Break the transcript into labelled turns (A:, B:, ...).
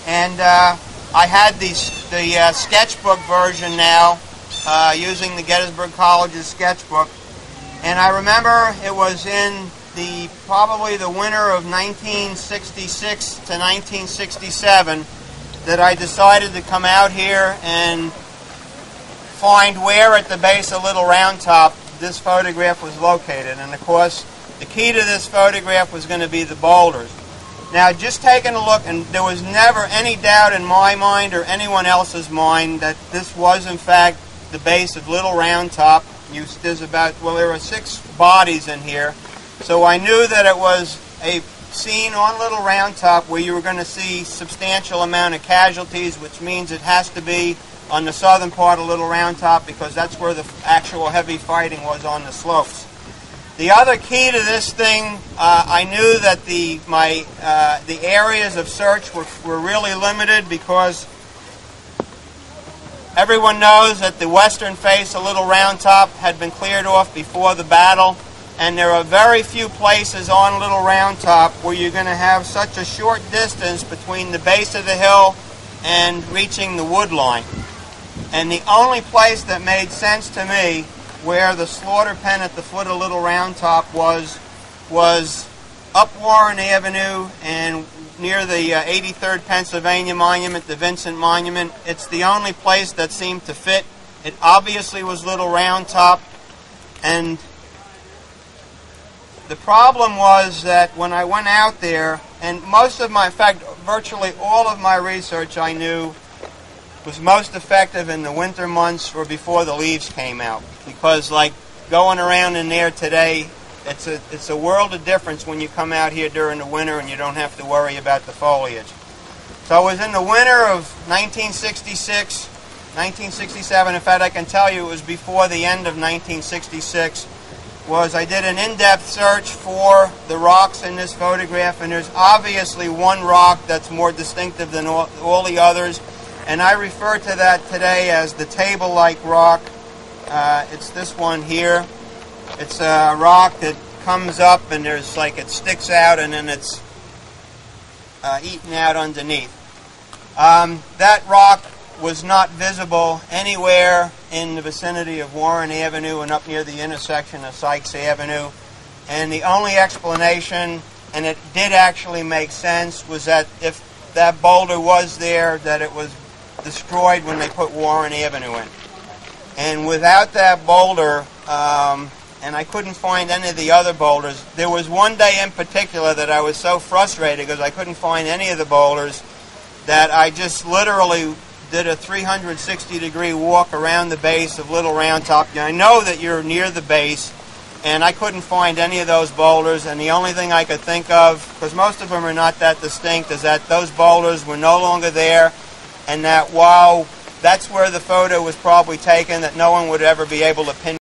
A: And I had the sketchbook version now, using the Gettysburg College's sketchbook. And I remember it was in probably the winter of 1966 to 1967 that I decided to come out here and find where at the base of Little Round Top this photograph was located. And of course, the key to this photograph was going to be the boulders. Now, just taking a look, and there was never any doubt in my mind or anyone else's mind that this was in fact the base of Little Round Top. There are 6 bodies in here, so I knew that it was a scene on Little Round Top where you were going to see substantial amount of casualties, which means it has to be on the southern part of Little Round Top because that's where the actual heavy fighting was, on the slopes. The other key to this thing, I knew that the areas of search were really limited because everyone knows that the western face of Little Round Top had been cleared off before the battle, and there are very few places on Little Round Top where you're going to have such a short distance between the base of the hill and reaching the wood line. And the only place that made sense to me where the slaughter pen at the foot of Little Round Top was up Warren Avenue and near the 83rd Pennsylvania Monument, the Vincent Monument. It's the only place that seemed to fit. It obviously was Little Round Top, and the problem was that when I went out there, and in fact, virtually all of my research I knew was most effective in the winter months or before the leaves came out, because like going around in there today, it's a world of difference when you come out here during the winter and you don't have to worry about the foliage. So it was in the winter of 1966, 1967, in fact I can tell you it was before the end of 1966, I did an in-depth search for the rocks in this photograph, and there's obviously one rock that's more distinctive than all the others, and I refer to that today as the table-like rock. It's this one here. It's a rock that comes up and it sticks out and then it's eaten out underneath. That rock was not visible anywhere in the vicinity of Warren Avenue and up near the intersection of Sykes Avenue. And the only explanation, and it did actually make sense, was that if that boulder was there, that it was destroyed when they put Warren Avenue in. And without that boulder, and I couldn't find any of the other boulders. There was one day in particular that I was so frustrated because I couldn't find any of the boulders that I just literally did a 360-degree walk around the base of Little Round Top. I know that you're near the base, and I couldn't find any of those boulders, and the only thing I could think of, because most of them are not that distinct, is that those boulders were no longer there, and that while that's where the photo was probably taken, that no one would ever be able to pin